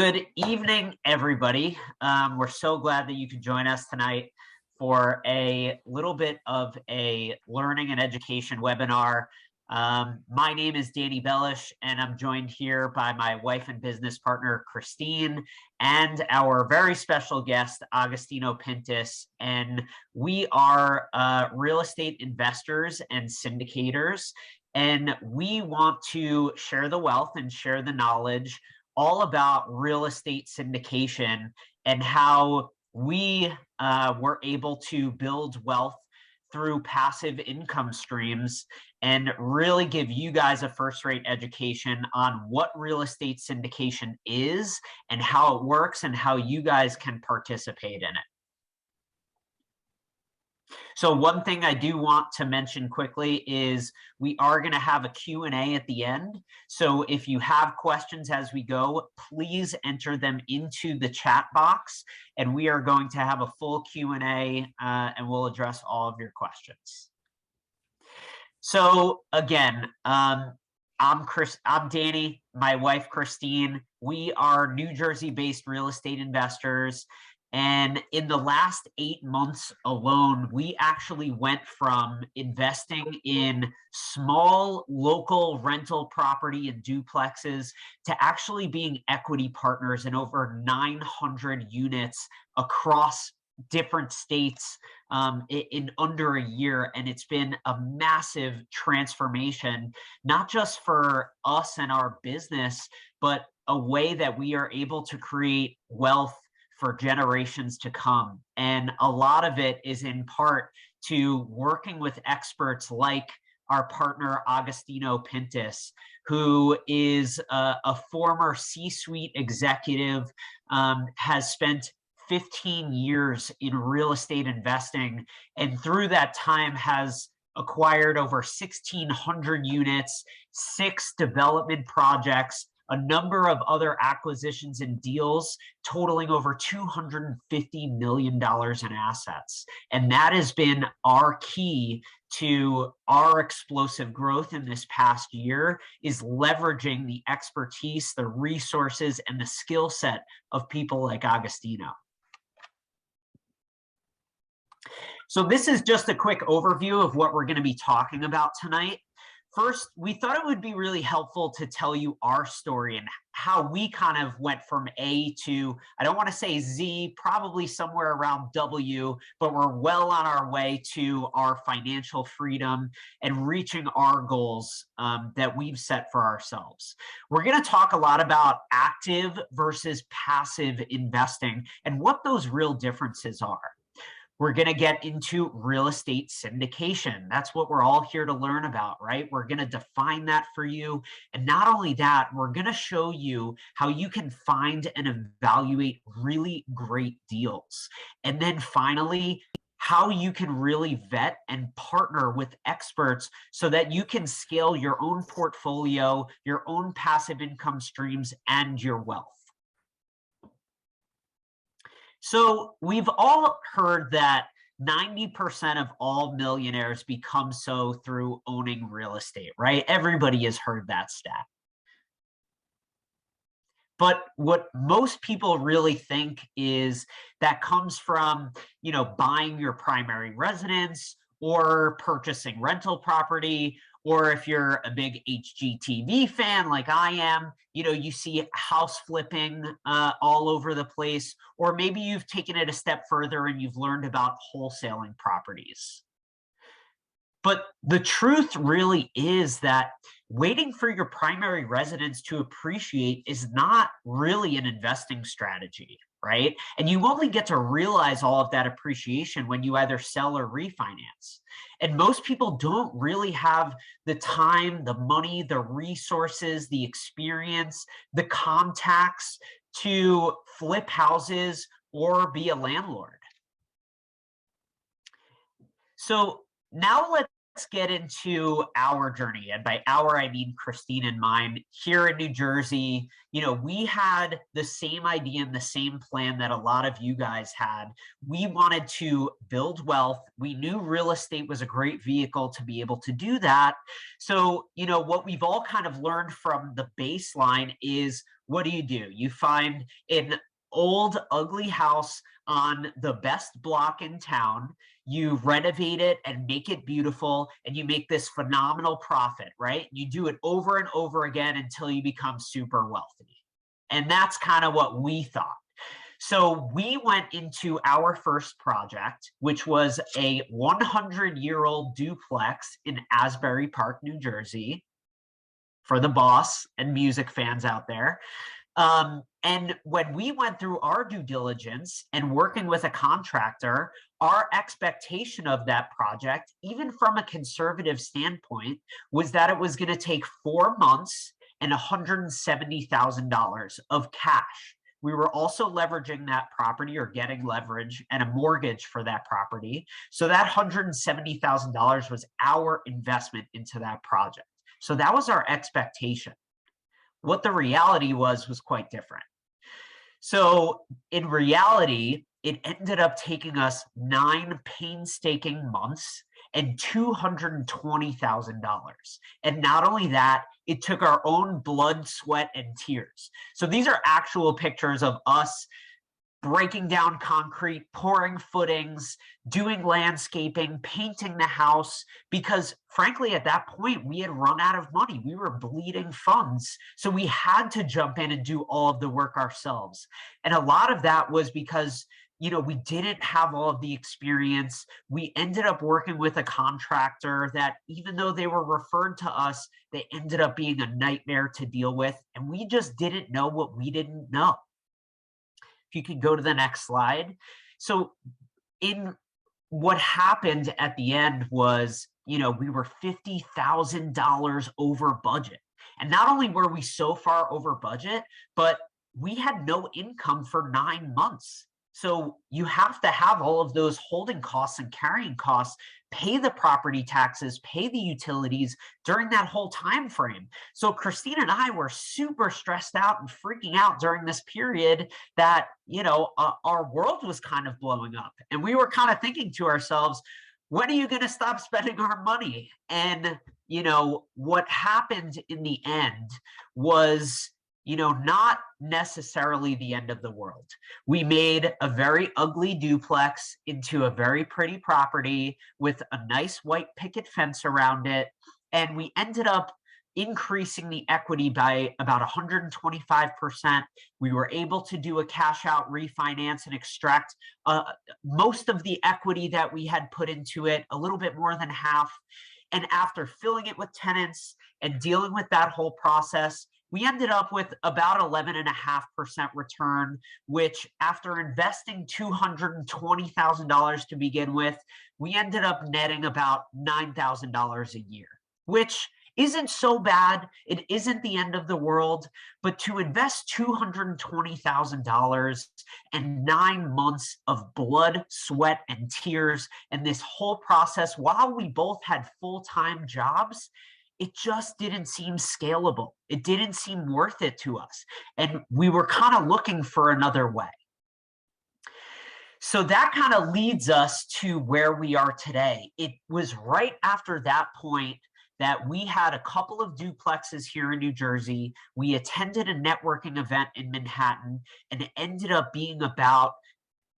Good evening, everybody. We're so glad that you could join us tonight for a little bit of a learning and education webinar. My name is Danny Bellish, and I'm joined here by my wife and business partner, Christine, and our very special guest, Agostino Pintus. And we are real estate investors and syndicators, and we want to share the wealth and share the knowledge all about real estate syndication and how we were able to build wealth through passive income streams and really give you guys a first-rate education on what real estate syndication is and how it works and how you guys can participate in it. So one thing I do want to mention quickly is we are going to have a Q&A at the end. So if you have questions as we go, please enter them into the chat box, and we are going to have a full Q&A and we'll address all of your questions. So again, I'm Danny, my wife, Christine. We are New Jersey-based real estate investors. And in the last 8 months alone, we actually went from investing in small local rental property and duplexes to actually being equity partners in over 900 units across different states in under a year. And it's been a massive transformation, not just for us and our business, but a way that we are able to create wealth for generations to come. And a lot of it is in part to working with experts like our partner, Agostino Pintus, who is a former C-suite executive, has spent 15 years in real estate investing, and through that time has acquired over 1,600 units, 6 development projects, a number of other acquisitions and deals totaling over $250 million in assets. And that has been our key to our explosive growth in this past year, is leveraging the expertise, the resources, and the skill set of people like Agostino. So this is just a quick overview of what we're going to be talking about tonight. First, we thought it would be really helpful to tell you our story and how we kind of went from A to, I don't want to say Z, probably somewhere around W, but we're well on our way to our financial freedom and reaching our goals that we've set for ourselves. We're going to talk a lot about active versus passive investing and what those real differences are. We're going to get into real estate syndication. That's what we're all here to learn about, right? We're going to define that for you. And not only that, we're going to show you how you can find and evaluate really great deals. And then finally, how you can really vet and partner with experts so that you can scale your own portfolio, your own passive income streams, and your wealth. So we've all heard that 90% of all millionaires become so through owning real estate, right? Everybody has heard that stat. But what most people really think is that comes from, buying your primary residence or purchasing rental property, or if you're a big HGTV fan like I am, you see house flipping all over the place, or maybe you've taken it a step further and you've learned about wholesaling properties. But the truth really is that waiting for your primary residence to appreciate is not really an investing strategy, right? And you only get to realize all of that appreciation when you either sell or refinance. And most people don't really have the time, the money, the resources, the experience, the contacts to flip houses or be a landlord. So now let's get into our journey. And by our, I mean Christine and mine here in New Jersey. We had the same idea and the same plan that a lot of you guys had. We wanted to build wealth. We knew real estate was a great vehicle to be able to do that. So, what we've all kind of learned from the baseline is, what do? You find an old, ugly house on the best block in town. You renovate it and make it beautiful, and you make this phenomenal profit, right? You do it over and over again until you become super wealthy. And that's kind of what we thought. So we went into our first project, which was a 100-year-old duplex in Asbury Park, New Jersey, for the boss and music fans out there. And when we went through our due diligence and working with a contractor, our expectation of that project, even from a conservative standpoint, was that it was going to take 4 months and $170,000 of cash. We were also leveraging that property, or getting leverage and a mortgage for that property. So that $170,000 was our investment into that project. So that was our expectation. What the reality was quite different. So in reality, it ended up taking us 9 painstaking months and $220,000. And not only that, it took our own blood, sweat, and tears. So these are actual pictures of us breaking down concrete, pouring footings, doing landscaping, painting the house, because frankly, at that point, we had run out of money. We were bleeding funds. So we had to jump in and do all of the work ourselves. And a lot of that was because, we didn't have all of the experience. We ended up working with a contractor that, even though they were referred to us, they ended up being a nightmare to deal with. And we just didn't know what we didn't know. If you could go to the next slide. So what happened at the end was, we were $50,000 over budget. And not only were we so far over budget, but we had no income for 9 months. So you have to have all of those holding costs and carrying costs, pay the property taxes, pay the utilities during that whole time frame. So Christine and I were super stressed out and freaking out during this period that, our world was kind of blowing up. And we were kind of thinking to ourselves, when are you going to stop spending our money? And, what happened in the end was, not necessarily the end of the world. We made a very ugly duplex into a very pretty property with a nice white picket fence around it. And we ended up increasing the equity by about 125%. We were able to do a cash out refinance and extract most of the equity that we had put into it, a little bit more than half. And after filling it with tenants and dealing with that whole process, we ended up with about 11.5% return, which, after investing $220,000 to begin with, we ended up netting about $9,000 a year, which isn't so bad. It isn't the end of the world, but to invest $220,000 and 9 months of blood, sweat, and tears, and this whole process while we both had full-time jobs, it just didn't seem scalable. It didn't seem worth it to us. And we were kind of looking for another way. So that kind of leads us to where we are today. It was right after that point that we had a couple of duplexes here in New Jersey. We attended a networking event in Manhattan, and it ended up being about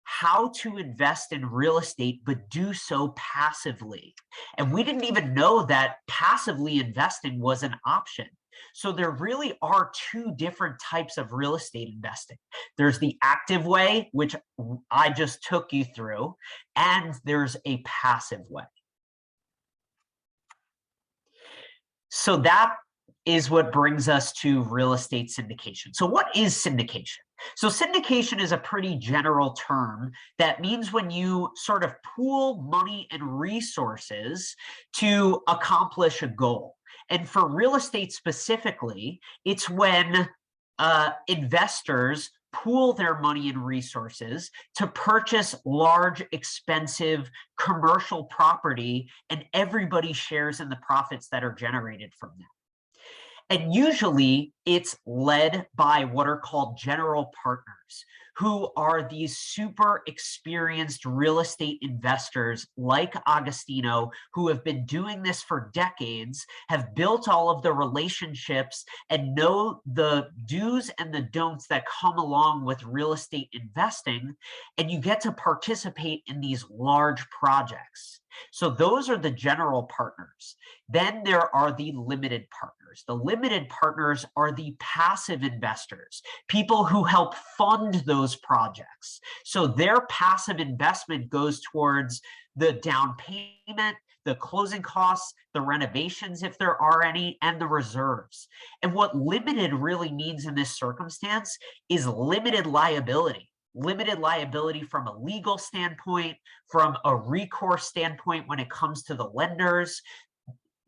how to invest in real estate, but do so passively. And we didn't even know that passively investing was an option. So there really are 2 different types of real estate investing. There's the active way, which I just took you through, and there's a passive way. So that is what brings us to real estate syndication. So what is syndication? So syndication is a pretty general term that means when you sort of pool money and resources to accomplish a goal. And for real estate specifically, it's when investors pool their money and resources to purchase large, expensive commercial property, and everybody shares in the profits that are generated from that. And usually it's led by what are called general partners, who are these super experienced real estate investors like Agostino, who have been doing this for decades, have built all of the relationships, and know the do's and the don'ts that come along with real estate investing. And you get to participate in these large projects. So those are the general partners. Then there are the limited partners. The limited partners are the passive investors, people who help fund those projects. So their passive investment goes towards the down payment, the closing costs, the renovations, if there are any, and the reserves. And what limited really means in this circumstance is limited liability. Limited liability from a legal standpoint, from a recourse standpoint when it comes to the lenders.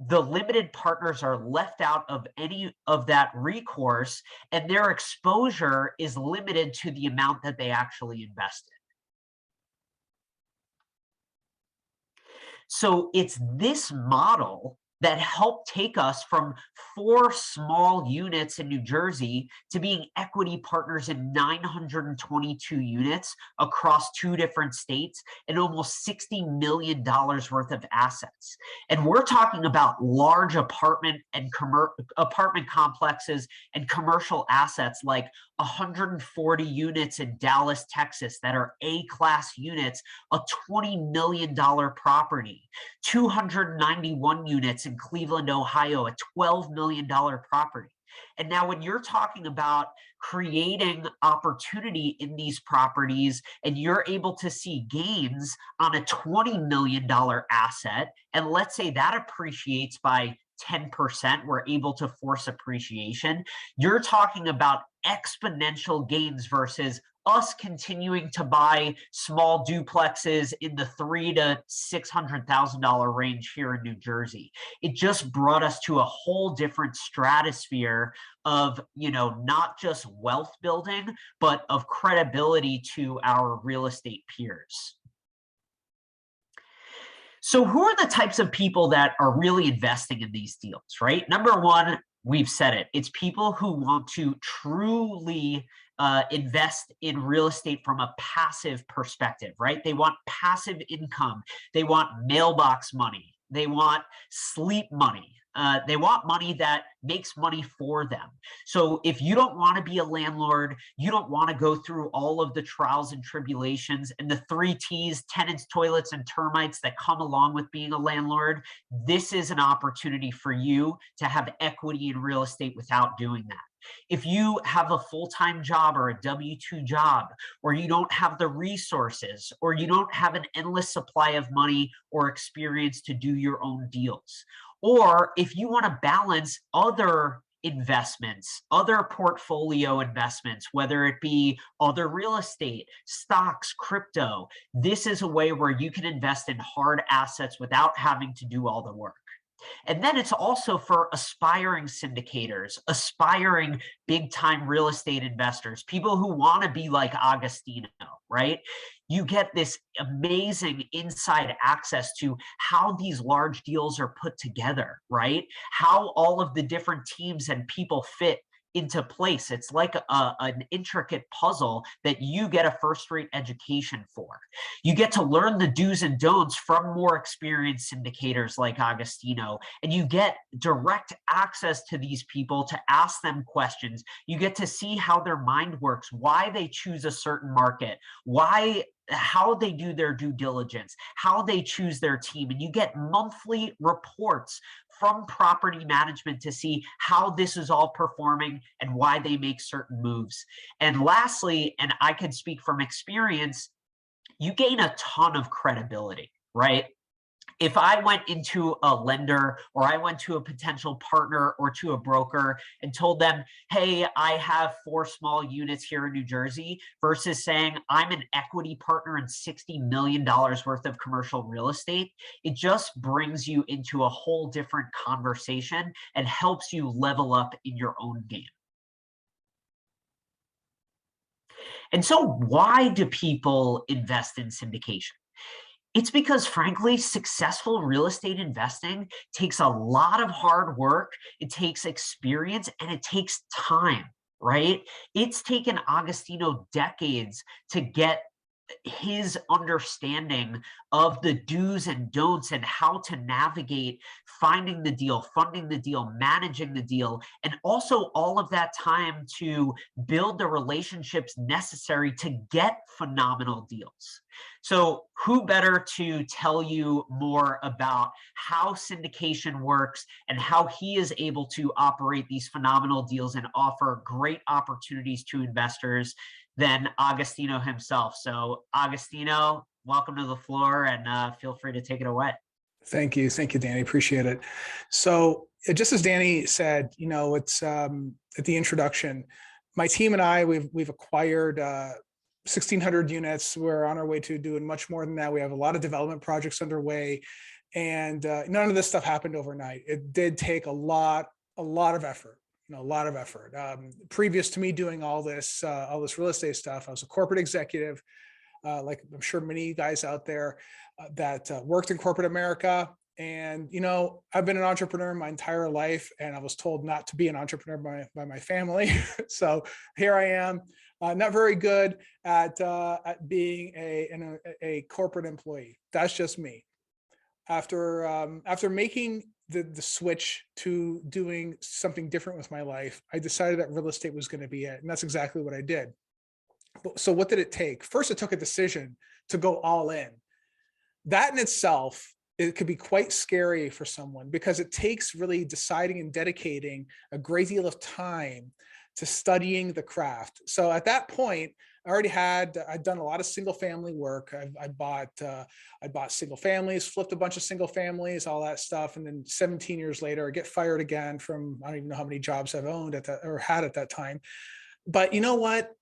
The limited partners are left out of any of that recourse, and their exposure is limited to the amount that they actually invested. So it's this model that helped take us from 4 small units in New Jersey to being equity partners in 922 units across 2 different states and almost $60 million worth of assets. And we're talking about large apartment complexes and commercial assets like 140 units in Dallas, Texas that are A-class units, a $20 million property, 291 units in Cleveland, Ohio, a $12 million property. And now when you're talking about creating opportunity in these properties and you're able to see gains on a $20 million asset, and let's say that appreciates by 10%, we're able to force appreciation, you're talking about exponential gains versus us continuing to buy small duplexes in the $300,000 to $600,000 range here in New Jersey. It just brought us to a whole different stratosphere of, not just wealth building, but of credibility to our real estate peers. So who are the types of people that are really investing in these deals, right? Number one, we've said it. It's people who want to truly invest in real estate from a passive perspective, right? They want passive income. They want mailbox money. They want sleep money. They want money that makes money for them. So if you don't want to be a landlord, you don't want to go through all of the trials and tribulations and the 3 T's, tenants, toilets, and termites that come along with being a landlord, this is an opportunity for you to have equity in real estate without doing that. If you have a full-time job or a W-2 job, or you don't have the resources, or you don't have an endless supply of money or experience to do your own deals, or if you want to balance other investments, other portfolio investments, whether it be other real estate, stocks, crypto, this is a way where you can invest in hard assets without having to do all the work. And then it's also for aspiring syndicators, aspiring big-time real estate investors, people who want to be like Agostino, right? You get this amazing inside access to how these large deals are put together, right? How all of the different teams and people fit into place. It's like an intricate puzzle that you get a first-rate education for. You get to learn the do's and don'ts from more experienced syndicators like Agostino, and you get direct access to these people to ask them questions. You get to see how their mind works, why they choose a certain market, how they do their due diligence, how they choose their team. And you get monthly reports from property management to see how this is all performing and why they make certain moves. And lastly, and I can speak from experience, you gain a ton of credibility, right? If I went into a lender or I went to a potential partner or to a broker and told them, hey, I have 4 small units here in New Jersey, versus saying I'm an equity partner in $60 million worth of commercial real estate, it just brings you into a whole different conversation and helps you level up in your own game. And so why do people invest in syndication? It's because, frankly, successful real estate investing takes a lot of hard work, it takes experience, and it takes time, right? It's taken Agostino decades to get his understanding of the do's and don'ts and how to navigate finding the deal, funding the deal, managing the deal, and also all of that time to build the relationships necessary to get phenomenal deals. So, who better to tell you more about how syndication works and how he is able to operate these phenomenal deals and offer great opportunities to investors than Agostino himself. So, Agostino, welcome to the floor, and feel free to take it away. Thank you, Danny. Appreciate it. So, just as Danny said, it's at the introduction. My team and I, we've acquired 1,600 units. We're on our way to doing much more than that. We have a lot of development projects underway, and none of this stuff happened overnight. It did take a lot of effort. A lot of effort. Previous to me doing all this real estate stuff, I was a corporate executive, like I'm sure many guys out there that worked in corporate America. And, I've been an entrepreneur my entire life, and I was told not to be an entrepreneur by my family. So here I am, not very good at being a corporate employee. That's just me. After making the switch to doing something different with my life, I decided that real estate was going to be it. And that's exactly what I did. So what did it take? First, it took a decision to go all in. That in itself, it could be quite scary for someone because it takes really deciding and dedicating a great deal of time to studying the craft. So at that point, I'd done a lot of single family work. I bought single families, flipped a bunch of single families, all that stuff. And then 17 years later, I get fired again from, I don't even know how many jobs I've owned had at that time. But you know what?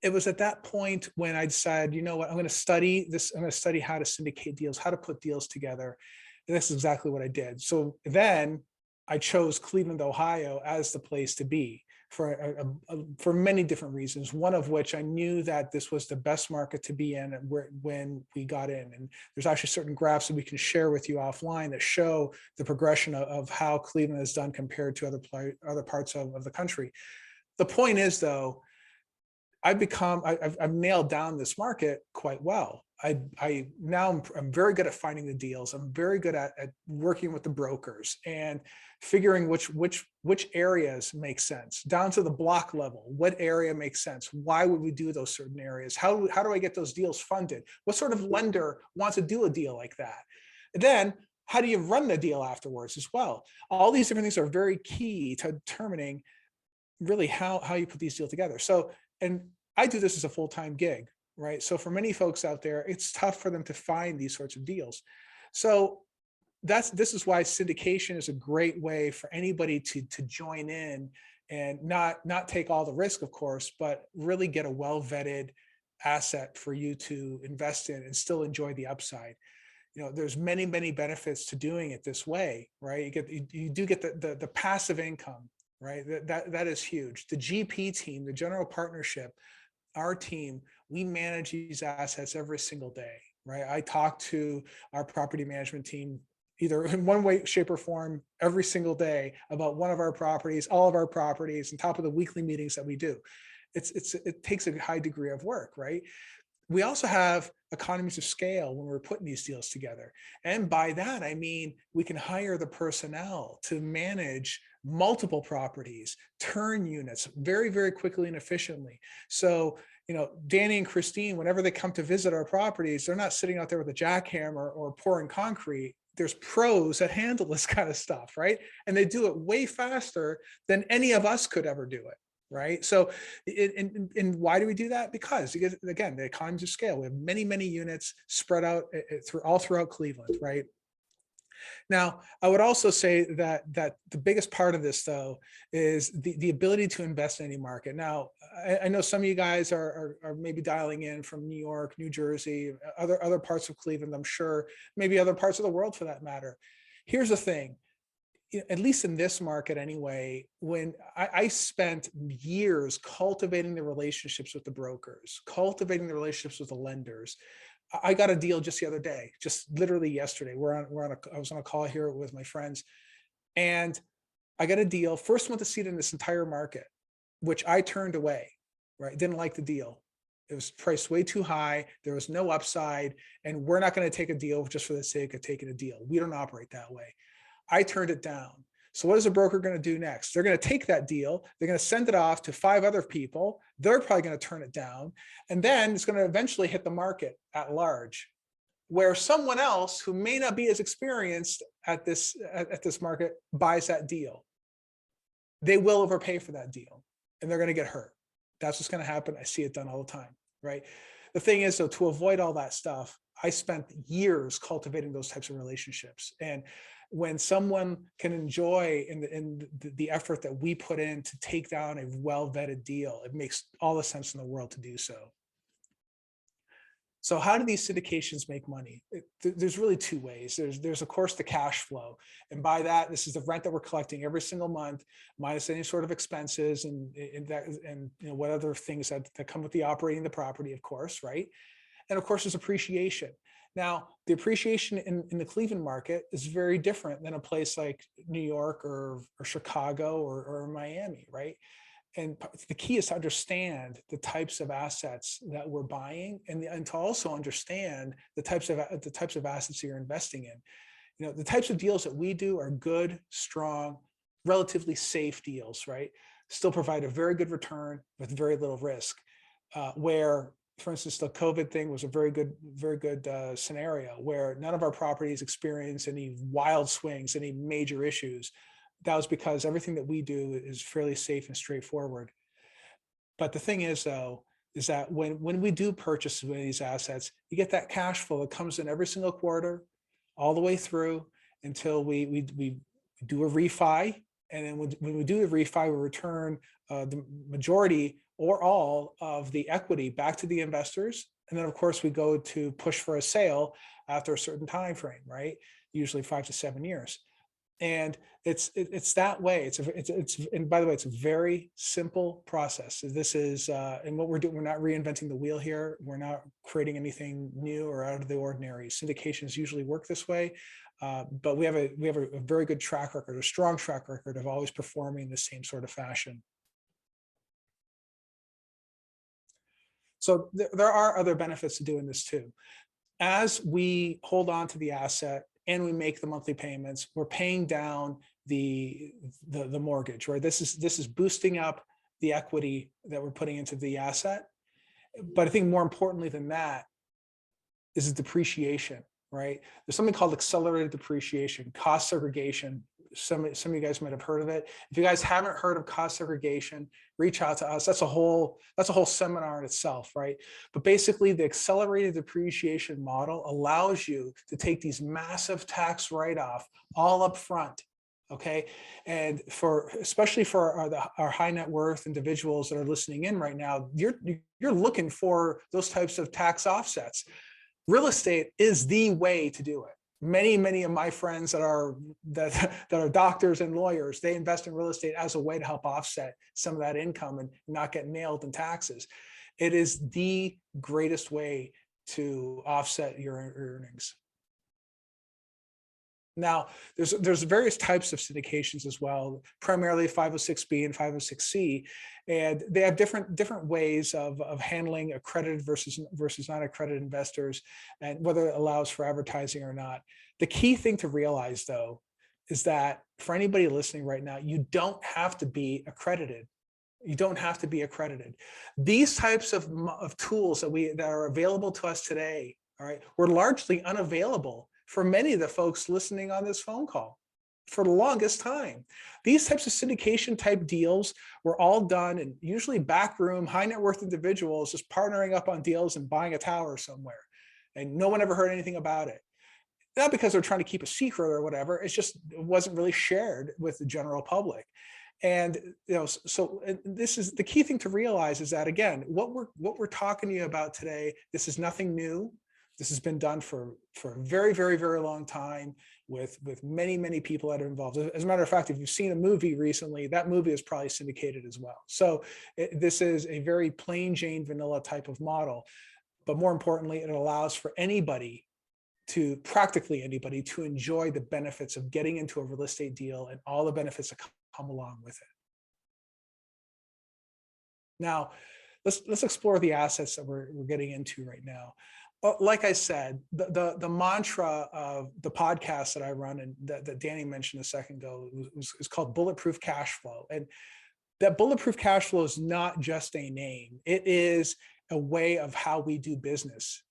It was at that point when I decided, I'm going to study this. I'm going to study how to syndicate deals, how to put deals together. And that's exactly what I did. So then I chose Cleveland, Ohio as the place to be for many different reasons, one of which I knew that this was the best market to be in when we got in. And there's actually certain graphs that we can share with you offline that show the progression of how Cleveland has done compared to other parts of the country. The point is, though, I've nailed down this market quite well. I'm very good at finding the deals. I'm very good at working with the brokers and figuring which areas make sense down to the block level. What area makes sense? Why would we do those certain areas? How do I get those deals funded? What sort of lender wants to do a deal like that? And then how do you run the deal afterwards as well? All these different things are very key to determining really how you put these deals together. So, and I do this as a full-time gig, right? So for many folks out there, it's tough for them to find these sorts of deals. So this is why syndication is a great way for anybody to join in and not take all the risk, of course, but really get a well-vetted asset for you to invest in and still enjoy the upside. There's many benefits to doing it this way, right? You do get the passive income, right? That is huge. The GP team, the general partnership, our team, we manage these assets every single day, right? I talk to our property management team either in one way, shape, or form every single day about one of our properties, all of our properties, on top of the weekly meetings that we do. It takes a high degree of work, right? We also have economies of scale when we're putting these deals together. And by that, I mean, we can hire the personnel to manage multiple properties, turn units very, very quickly and efficiently. So, Danny and Christine, whenever they come to visit our properties, they're not sitting out there with a jackhammer or pouring concrete. There's pros that handle this kind of stuff, right? And they do it way faster than any of us could ever do it. Right. So, and why do we do that? Because again, the economies of scale. We have many units spread out all throughout Cleveland. Right. Now, I would also say that the biggest part of this, though, is the ability to invest in any market. Now, I know some of you guys are maybe dialing in from New York, New Jersey, other parts of Cleveland. I'm sure maybe other parts of the world for that matter. Here's the thing. at least in this market anyway, when I spent years cultivating the relationships with the brokers, cultivating the relationships with the lenders. I got a deal just the other day, just literally yesterday. I was on a call here with my friends, and I got a deal. First one to see it in this entire market, which I turned away, right? Didn't like the deal. It was priced way too high. There was no upside, and we're not going to take a deal just for the sake of taking a deal. We don't operate that way. I turned it down. So what is a broker going to do next? They're going to take that deal. They're going to send it off to 5 other people. They're probably going to turn it down. And then it's going to eventually hit the market at large, where someone else who may not be as experienced at this market buys that deal. They will overpay for that deal, and they're going to get hurt. That's what's going to happen. I see it done all the time, right? The thing is, though, to avoid all that stuff, I spent years cultivating those types of relationships. And when someone can enjoy in the effort that we put in to take down a well-vetted deal, it makes all the sense in the world to do so. So how do these syndications make money? There's really 2 ways. There's of course the cash flow. And by that, this is the rent that we're collecting every single month, minus any sort of expenses and what other things that come with the operating the property, of course, right? And of course, there's appreciation. Now, the appreciation in the Cleveland market is very different than a place like New York or Chicago or Miami, right? And the key is to understand the types of assets that we're buying, and to also understand the types of assets you're investing in. The types of deals that we do are good, strong, relatively safe deals, right? Still provide a very good return with very little risk. Where, for instance, the COVID thing was a very good scenario where none of our properties experienced any wild swings, any major issues. That was because everything that we do is fairly safe and straightforward. But the thing is, though, is that when we do purchase one of these assets, you get that cash flow that comes in every single quarter, all the way through until we do a refi. And then when we do a refi, we return the majority or all of the equity back to the investors. And then, of course, we go to push for a sale after a certain time frame, right? Usually 5 to 7 years. And it's that way. It's and by the way, it's a very simple process. This is and what we're doing. We're not reinventing the wheel here. We're not creating anything new or out of the ordinary. Syndications usually work this way, but we have a very good track record, a strong track record of always performing in the same sort of fashion. So there are other benefits to doing this too. As we hold on to the asset and we make the monthly payments, we're paying down the mortgage, right? This is boosting up the equity that we're putting into the asset. But I think more importantly than that is the depreciation, right? There's something called accelerated depreciation, cost segregation. Some of you guys might have heard of it. If you guys haven't heard of cost segregation, reach out to us. That's a whole seminar in itself, right? But basically, the accelerated depreciation model allows you to take these massive tax write-off all up front, okay? And especially for our high net worth individuals that are listening in right now, you're looking for those types of tax offsets. Real estate is the way to do it. Many of my friends that are doctors and lawyers, they invest in real estate as a way to help offset some of that income and not get nailed in taxes. It is the greatest way to offset your earnings. Now, there's various types of syndications as well, primarily 506B and 506C, and they have different ways of handling accredited versus non-accredited investors, and whether it allows for advertising or not. The key thing to realize, though, is that for anybody listening right now, you don't have to be accredited. You don't have to be accredited. These types of tools that are available to us today, all right, were largely unavailable for many of the folks listening on this phone call for the longest time. These types of syndication type deals were all done in usually backroom, high net worth individuals just partnering up on deals and buying a tower somewhere. And no one ever heard anything about it. Not because they're trying to keep a secret or whatever, it wasn't really shared with the general public. And so this is the key thing to realize, is that, again, what we're talking to you about today, this is nothing new. This has been done for a very, very, very long time. with many people that are involved. As a matter of fact, if you've seen a movie recently, that movie is probably syndicated as well. So this is a very plain Jane vanilla type of model. But more importantly, it allows for practically anybody to enjoy the benefits of getting into a real estate deal and all the benefits that come along with it. Now, let's explore the assets that we're getting into right now. Like I said, the mantra of the podcast that I run and that Danny mentioned a second ago is called bulletproof cash flow. And that bulletproof cash flow is not just a name. It is a way of how we do business.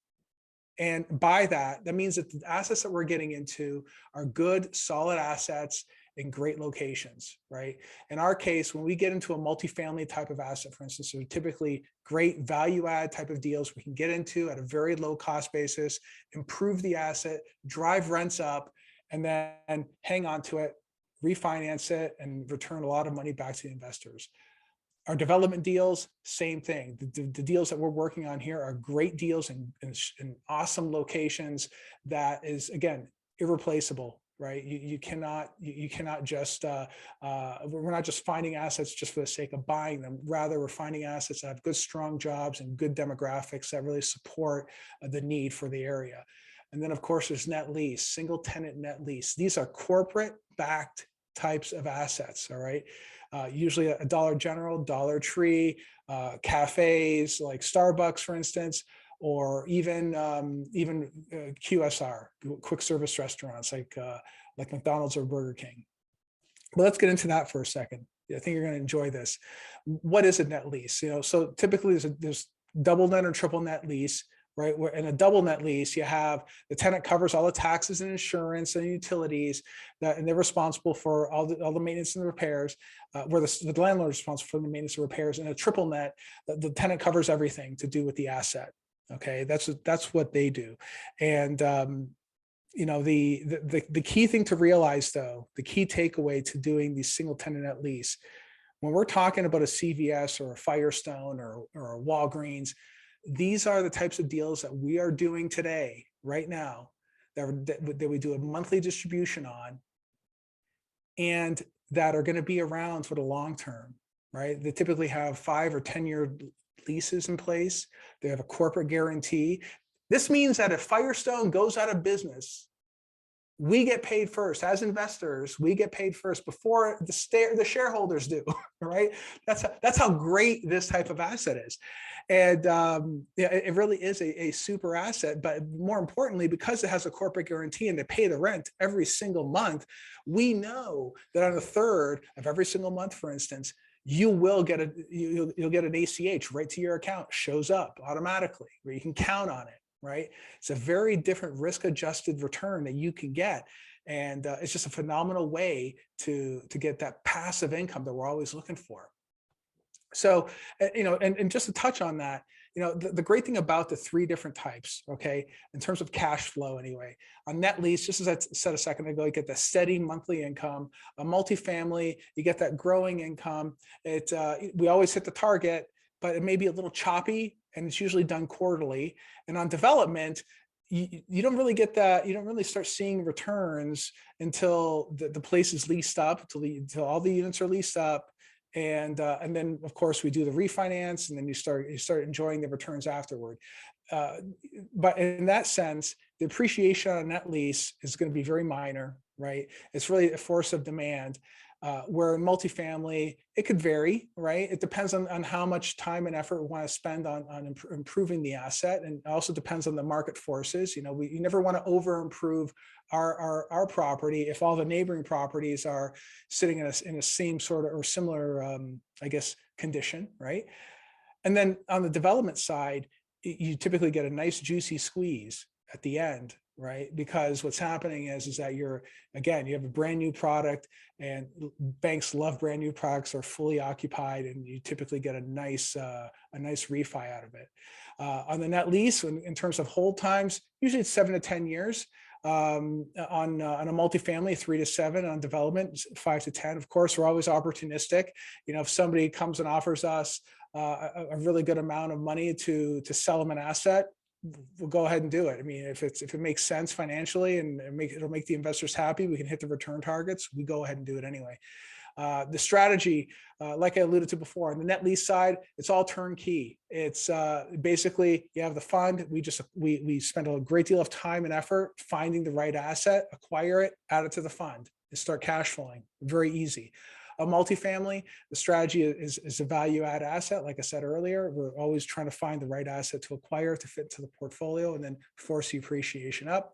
And by that means that the assets that we're getting into are good, solid assets in great locations, right? In our case, when we get into a multifamily type of asset, for instance, they're typically great value add type of deals we can get into at a very low cost basis, improve the asset, drive rents up, and then hang on to it, refinance it, and return a lot of money back to the investors. Our development deals, same thing. The deals that we're working on here are great deals in awesome locations that is, again, irreplaceable, right? You cannot just, we're not just finding assets just for the sake of buying them. Rather, we're finding assets that have good, strong jobs and good demographics that really support the need for the area. And then, of course, there's net lease, single tenant net lease. These are corporate backed types of assets, all right? Usually a Dollar General, Dollar Tree, cafes like Starbucks, for instance, or even QSR, quick service restaurants like McDonald's or Burger King. But let's get into that for a second. I think you're going to enjoy this. What is a net lease? So typically there's double net or triple net lease. Right? Where in a double net lease, you have the tenant covers all the taxes and insurance and utilities, and they're responsible for all the maintenance and the repairs, where the landlord is responsible for the maintenance and repairs. In a triple net, the tenant covers everything to do with the asset. Okay, that's what they do. And the key thing to realize, though, the key takeaway to doing these single tenant net lease, when we're talking about a CVS or a Firestone or a Walgreens, these are the types of deals that we are doing today, right now, that we do a monthly distribution on, and that are going to be around for the long term, right? They typically have 5 or 10-year leases in place. They have a corporate guarantee. This means that if Firestone goes out of business, we get paid first. As investors, we get paid first before the shareholders do, right? That's how great this type of asset is. And it really is a super asset. But more importantly, because it has a corporate guarantee and they pay the rent every single month, we know that on the third of every single month, for instance, you'll get an ACH right to your account, shows up automatically, where you can count on it. Right? It's a very different risk-adjusted return that you can get. And it's just a phenomenal way to get that passive income that we're always looking for. So, and just to touch on that, the great thing about the 3 different types, okay, in terms of cash flow anyway, on net lease, just as I said a second ago, you get the steady monthly income. A multifamily, you get that growing income. We always hit the target, but it may be a little choppy, and it's usually done quarterly. And on development, you don't really get that. You don't really start seeing returns until the place is leased up, until all the units are leased up. And then, of course, we do the refinance, and then you start enjoying the returns afterward. But in that sense, the appreciation on a net lease is going to be very minor, right? It's really a force of demand. Where in multifamily, it could vary, right? It depends on how much time and effort we want to spend on improving the asset, and it also depends on the market forces. You never want to over improve our property if all the neighboring properties are sitting in a same sort of or similar, condition, right? And then on the development side, you typically get a nice juicy squeeze at the end, right? Because what's happening is that you have a brand new product, and banks love brand new products, are fully occupied, and you typically get a nice refi out of it. On the net lease, in terms of hold times, usually it's 7 to 10 years. On a multifamily, 3 to 7. On development, 5 to 10. Of course, we're always opportunistic. If somebody comes and offers us a really good amount of money to sell them an asset, we'll go ahead and do it. I mean, if it makes sense financially and it'll make the investors happy, we can hit the return targets, we go ahead and do it anyway. The strategy, like I alluded to before, on the net lease side, it's all turnkey. It's basically you have the fund. We spend a great deal of time and effort finding the right asset, acquire it, add it to the fund, and start cash flowing. Very easy. A multifamily, the strategy is a value add asset. Like I said earlier, we're always trying to find the right asset to acquire to fit into the portfolio and then force the appreciation up.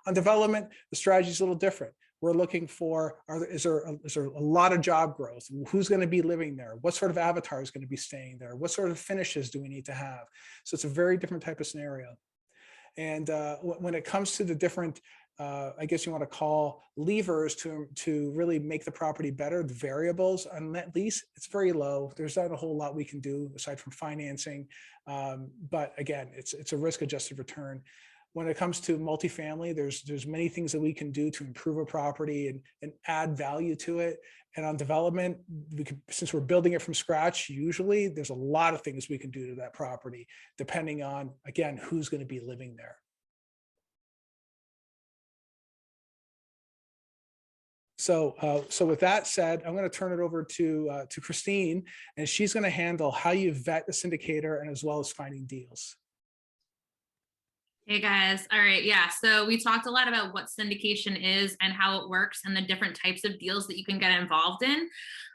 On development, the strategy is a little different. We're looking for, is there a lot of job growth? Who's going to be living there? What sort of avatar is going to be staying there? What sort of finishes do we need to have? So it's a very different type of scenario. And when it comes to the different, I guess you want to call levers to really make the property better, the variables on net lease, it's very low. There's not a whole lot we can do aside from financing. But again, it's a risk-adjusted return. When it comes to multifamily, there's many things that we can do to improve a property and add value to it. And on development, since we're building it from scratch, usually there's a lot of things we can do to that property, depending on, again, who's going to be living there. So with that said, I'm going to turn it over to Christine, and she's going to handle how you vet a syndicator and as well as finding deals. Hey guys. All right. Yeah. So we talked a lot about what syndication is and how it works and the different types of deals that you can get involved in.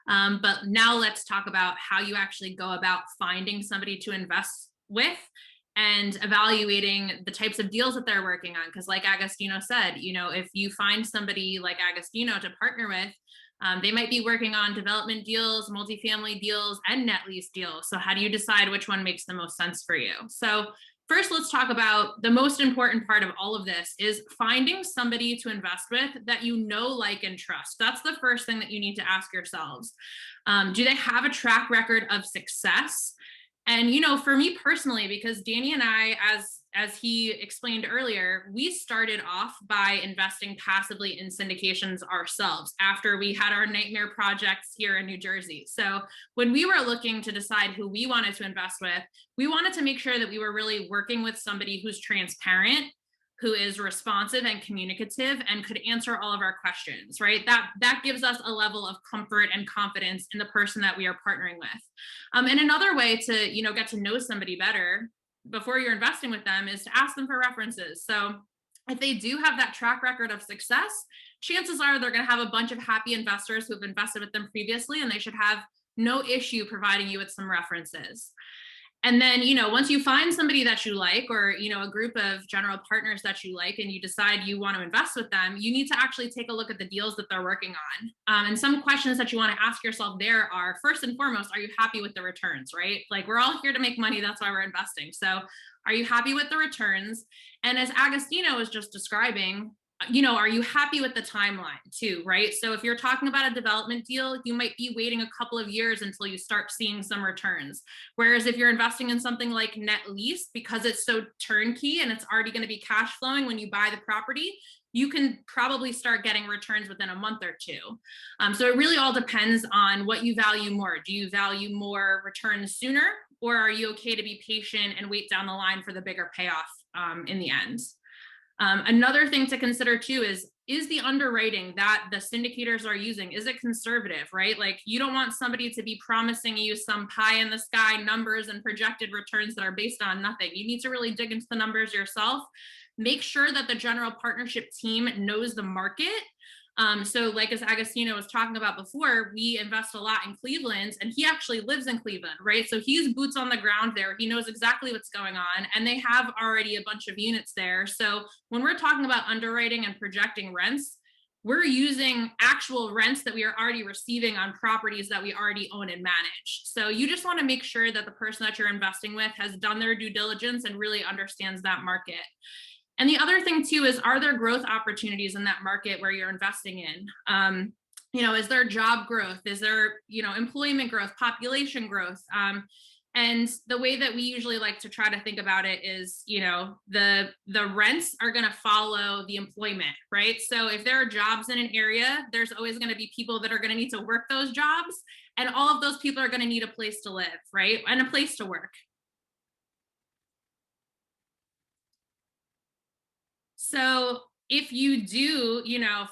But now let's talk about how you actually go about finding somebody to invest with and evaluating the types of deals that they're working on. Because like Agostino said, if you find somebody like Agostino to partner with, they might be working on development deals, multifamily deals, and net lease deals. So how do you decide which one makes the most sense for you? So first, let's talk about the most important part of all of this is finding somebody to invest with that you know, like, and trust. That's the first thing that you need to ask yourselves. Do they have a track record of success? And, for me personally, because Danny and I, as he explained earlier, we started off by investing passively in syndications ourselves after we had our nightmare projects here in New Jersey. So when we were looking to decide who we wanted to invest with, we wanted to make sure that we were really working with somebody who's transparent, who is responsive and communicative and could answer all of our questions, right? That gives us a level of comfort and confidence in the person that we are partnering with. And another way to, get to know somebody better before you're investing with them is to ask them for references. So if they do have that track record of success, chances are they're going to have a bunch of happy investors who have invested with them previously, and they should have no issue providing you with some references. And then, once you find somebody that you like, or, a group of general partners that you like, and you decide you want to invest with them, you need to actually take a look at the deals that they're working on. And some questions that you want to ask yourself there are, first and foremost, are you happy with the returns, right? Like, we're all here to make money. That's why we're investing. So are you happy with the returns? And as Agostino was just describing, are you happy with the timeline too, right? So if you're talking about a development deal, you might be waiting a couple of years until you start seeing some returns. Whereas if you're investing in something like net lease, because it's so turnkey and it's already going to be cash flowing when you buy the property, you can probably start getting returns within a month or two. So it really all depends on what you value more. Do you value more returns sooner, or are you okay to be patient and wait down the line for the bigger payoff in the end? Another thing to consider too is the underwriting that the syndicators are using, is it conservative, right? Like, you don't want somebody to be promising you some pie in the sky numbers and projected returns that are based on nothing. You need to really dig into the numbers yourself. Make sure that the general partnership team knows the market. So like as Agostino was talking about before, we invest a lot in Cleveland, and he actually lives in Cleveland, right? So he's boots on the ground there. He knows exactly what's going on, and they have already a bunch of units there. So when we're talking about underwriting and projecting rents, we're using actual rents that we are already receiving on properties that we already own and manage. So you just want to make sure that the person that you're investing with has done their due diligence and really understands that market. And the other thing too is, are there growth opportunities in that market where you're investing in? Is there job growth? Is there, employment growth, population growth? And the way that we usually like to try to think about it is, the rents are going to follow the employment, right? So if there are jobs in an area, there's always going to be people that are going to need to work those jobs. And all of those people are going to need a place to live, right? And a place to work. So if you do,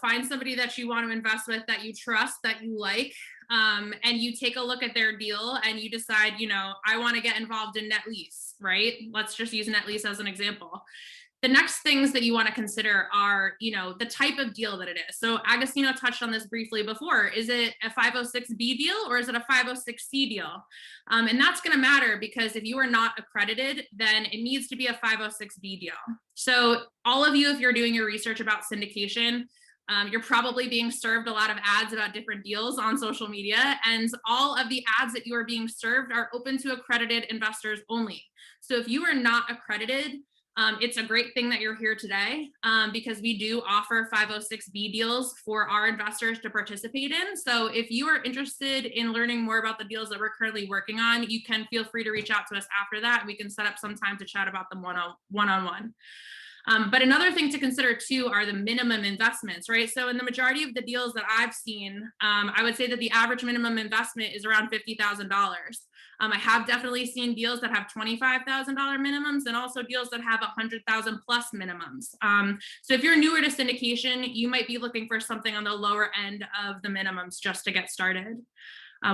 find somebody that you want to invest with, that you trust, that you like, and you take a look at their deal and you decide, I want to get involved in net lease, right? Let's just use net lease as an example. The next things that you want to consider are, the type of deal that it is. So Agostino touched on this briefly before. Is it a 506B deal or is it a 506C deal? And that's going to matter because if you are not accredited, then it needs to be a 506B deal. So all of you, if you're doing your research about syndication, you're probably being served a lot of ads about different deals on social media, and all of the ads that you are being served are open to accredited investors only. So if you are not accredited, it's a great thing that you're here today because we do offer 506B deals for our investors to participate in. So if you are interested in learning more about the deals that we're currently working on, you can feel free to reach out to us after that. And we can set up some time to chat about them one-on-one. But another thing to consider too are the minimum investments, right? So in the majority of the deals that I've seen, I would say that the average minimum investment is around $50,000. I have definitely seen deals that have $25,000 minimums and also deals that have 100,000 plus minimums. So if you're newer to syndication, you might be looking for something on the lower end of the minimums just to get started.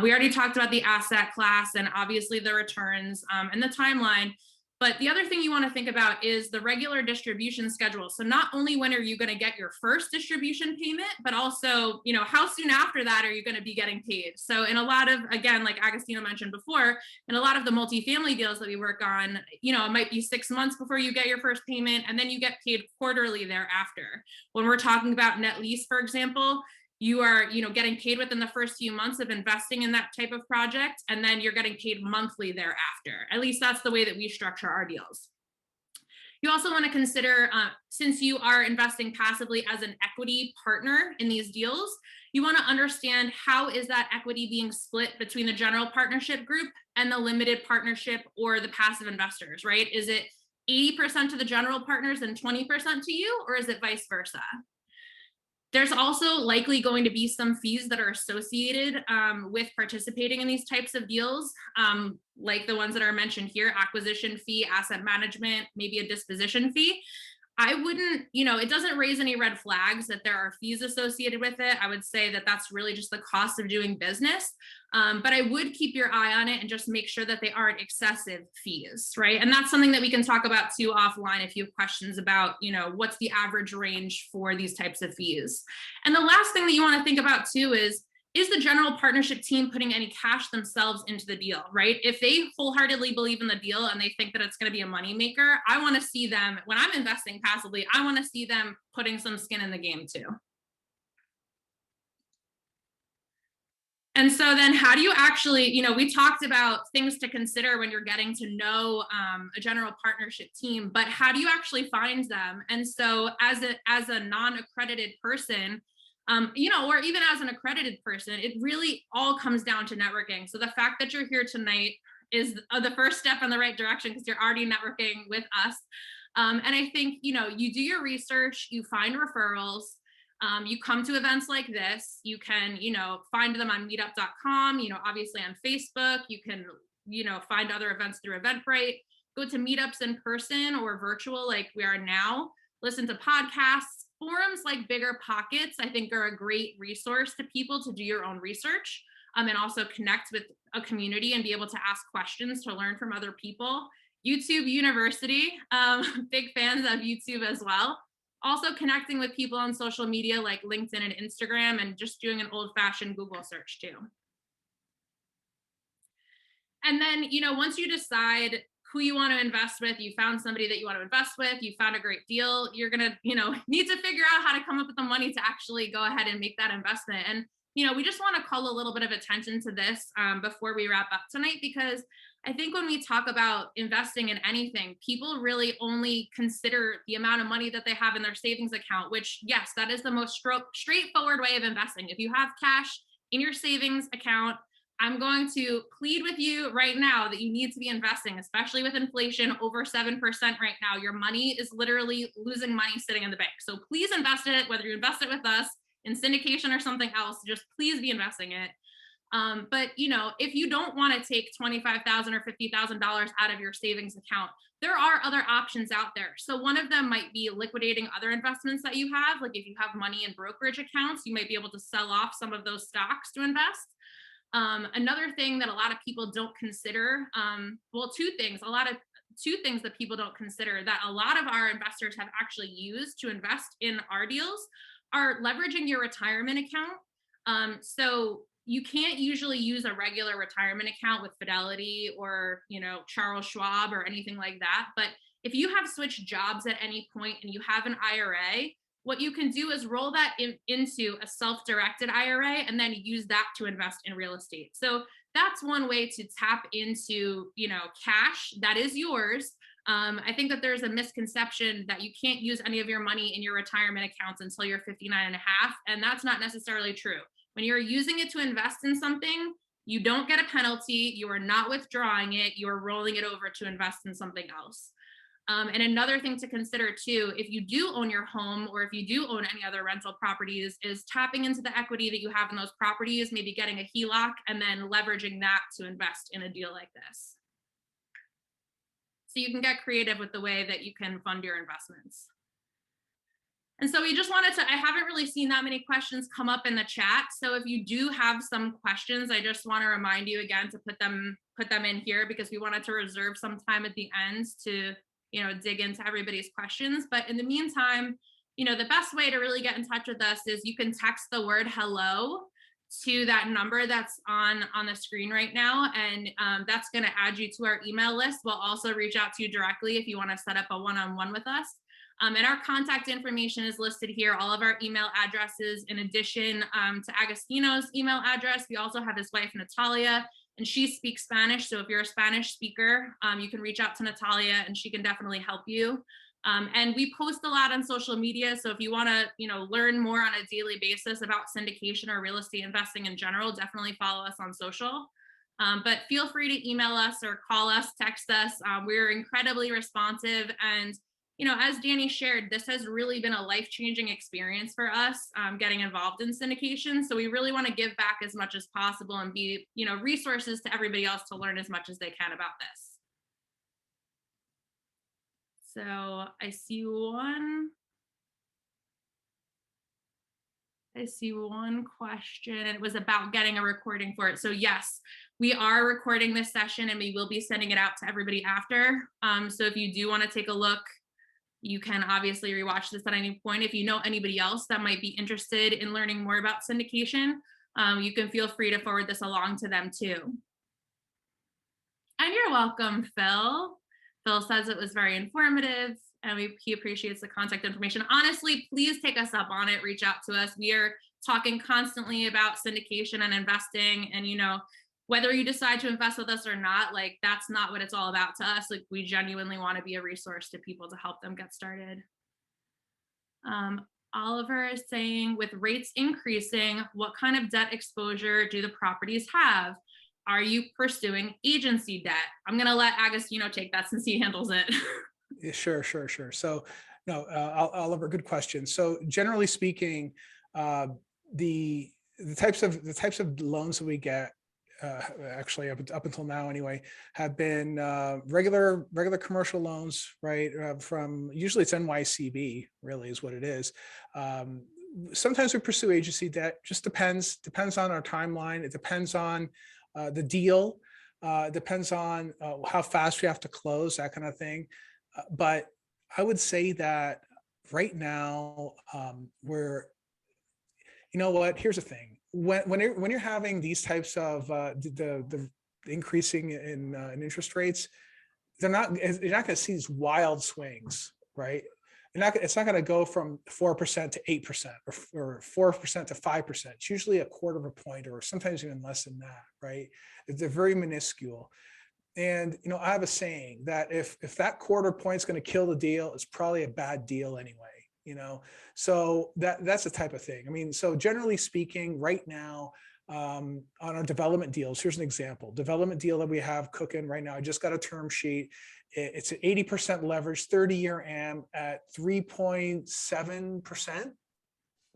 We already talked about the asset class and obviously the returns and the timeline. But the other thing you want to think about is the regular distribution schedule. So not only when are you going to get your first distribution payment, but also, how soon after that are you going to be getting paid? So in a lot of, again, like Agostino mentioned before, in a lot of the multifamily deals that we work on, it might be 6 months before you get your first payment, and then you get paid quarterly thereafter. When we're talking about net lease, for example, you are, getting paid within the first few months of investing in that type of project, and then you're getting paid monthly thereafter. At least that's the way that we structure our deals. You also want to consider, since you are investing passively as an equity partner in these deals, you want to understand how is that equity being split between the general partnership group and the limited partnership or the passive investors, right? Is it 80% to the general partners and 20% to you, or is it vice versa? There's also likely going to be some fees that are associated with participating in these types of deals, like the ones that are mentioned here: acquisition fee, asset management, maybe a disposition fee. I wouldn't, it doesn't raise any red flags that there are fees associated with it. I would say that that's really just the cost of doing business. But I would keep your eye on it and just make sure that they aren't excessive fees, right? And that's something that we can talk about too offline if you have questions about, what's the average range for these types of fees. And the last thing that you want to think about too is the general partnership team putting any cash themselves into the deal, right? If they wholeheartedly believe in the deal and they think that it's going to be a moneymaker, I want to see them, when I'm investing passively, I want to see them putting some skin in the game too. And so then how do you actually, we talked about things to consider when you're getting to know a general partnership team, but how do you actually find them? And so as a non-accredited person, or even as an accredited person, it really all comes down to networking. So the fact that you're here tonight is the first step in the right direction because you're already networking with us. And I think, you do your research, you find referrals, you come to events like this, you can, find them on meetup.com, obviously on Facebook, you can, find other events through Eventbrite, go to meetups in person or virtual like we are now, listen to podcasts. Forums like Bigger Pockets, I think, are a great resource to people to do your own research and also connect with a community and be able to ask questions to learn from other people. YouTube University, big fans of YouTube as well. Also connecting with people on social media like LinkedIn and Instagram, and just doing an old-fashioned Google search too. And then, once you decide who you want to invest with, you found somebody that you want to invest with, you found a great deal, you're going to, need to figure out how to come up with the money to actually go ahead and make that investment. And, we just want to call a little bit of attention to this before we wrap up tonight, because I think when we talk about investing in anything, people really only consider the amount of money that they have in their savings account, which, yes, that is the most straightforward way of investing. If you have cash in your savings account, I'm going to plead with you right now that you need to be investing, especially with inflation over 7% right now. Your money is literally losing money sitting in the bank. So please invest it, whether you invest it with us in syndication or something else, just please be investing it. But if you don't want to take $25,000 or $50,000 out of your savings account, there are other options out there. So one of them might be liquidating other investments that you have. Like if you have money in brokerage accounts, you might be able to sell off some of those stocks to invest. Another thing that a lot of people don't consider, two things that people don't consider that a lot of our investors have actually used to invest in our deals are leveraging your retirement account. So you can't usually use a regular retirement account with Fidelity or, Charles Schwab or anything like that. But if you have switched jobs at any point and you have an IRA, what you can do is roll that into a self-directed IRA and then use that to invest in real estate. So that's one way to tap into, cash that is yours. I think that there's a misconception that you can't use any of your money in your retirement accounts until you're 59 and a half. And that's not necessarily true. When you're using it to invest in something, you don't get a penalty. You are not withdrawing it. You are rolling it over to invest in something else. And another thing to consider too, if you do own your home or if you do own any other rental properties, is tapping into the equity that you have in those properties, maybe getting a HELOC and then leveraging that to invest in a deal like this. So you can get creative with the way that you can fund your investments. And so we just wanted to, I haven't really seen that many questions come up in the chat. So if you do have some questions, I just want to remind you again to put them in here, because we wanted to reserve some time at the end to, dig into everybody's questions. But in the meantime, the best way to really get in touch with us is you can text the word hello to that number that's on the screen right now. And that's going to add you to our email list. We'll also reach out to you directly if you want to set up a one-on-one with us. And our contact information is listed here, all of our email addresses, in addition to Agostino's email address. We also have his wife, Natalia, and she speaks Spanish. So if you're a Spanish speaker, you can reach out to Natalia and she can definitely help you. And we post a lot on social media. So if you want to, learn more on a daily basis about syndication or real estate investing in general, definitely follow us on social. But feel free to email us or call us, text us. We're incredibly responsive. And as Danny shared, this has really been a life-changing experience for us, getting involved in syndication. So we really want to give back as much as possible and be, resources to everybody else to learn as much as they can about this. So I see one question, and it was about getting a recording for it. So yes, we are recording this session and we will be sending it out to everybody after. So if you do want to take a look, you can obviously rewatch this at any point. If you know anybody else that might be interested in learning more about syndication, you can feel free to forward this along to them too. And you're welcome, Phil. Phil says it was very informative and he appreciates the contact information. Honestly, please take us up on it. Reach out to us. We are talking constantly about syndication and investing, and whether you decide to invest with us or not, like, that's not what it's all about to us. Like, we genuinely want to be a resource to people to help them get started. Oliver is saying, with rates increasing, what kind of debt exposure do the properties have? Are you pursuing agency debt? I'm going to let Agostino take that since he handles it. Yeah, sure. So no, Oliver, good question. So generally speaking, the types of loans that we get, actually up until now anyway, have been regular commercial loans, right? From usually it's NYCB, really is what it is. Sometimes we pursue agency debt. Just depends on our timeline. It depends on the deal. Depends on how fast we have to close, that kind of thing. But I would say that right now we're, here's the thing. When you're having these types of the increasing in interest rates, you're not going to see these wild swings, right? It's not going to go from 4% to 8% or 4% to 5%. It's usually a quarter of a point or sometimes even less than that, right? They're very minuscule. And I have a saying that if that quarter point is going to kill the deal, it's probably a bad deal anyway. So that's the type of thing. I mean, so generally speaking, right now, on our development deals, here's an example. Development deal that we have cooking right now. I just got a term sheet. It's an 80% leverage, 30-year AM at 3.7%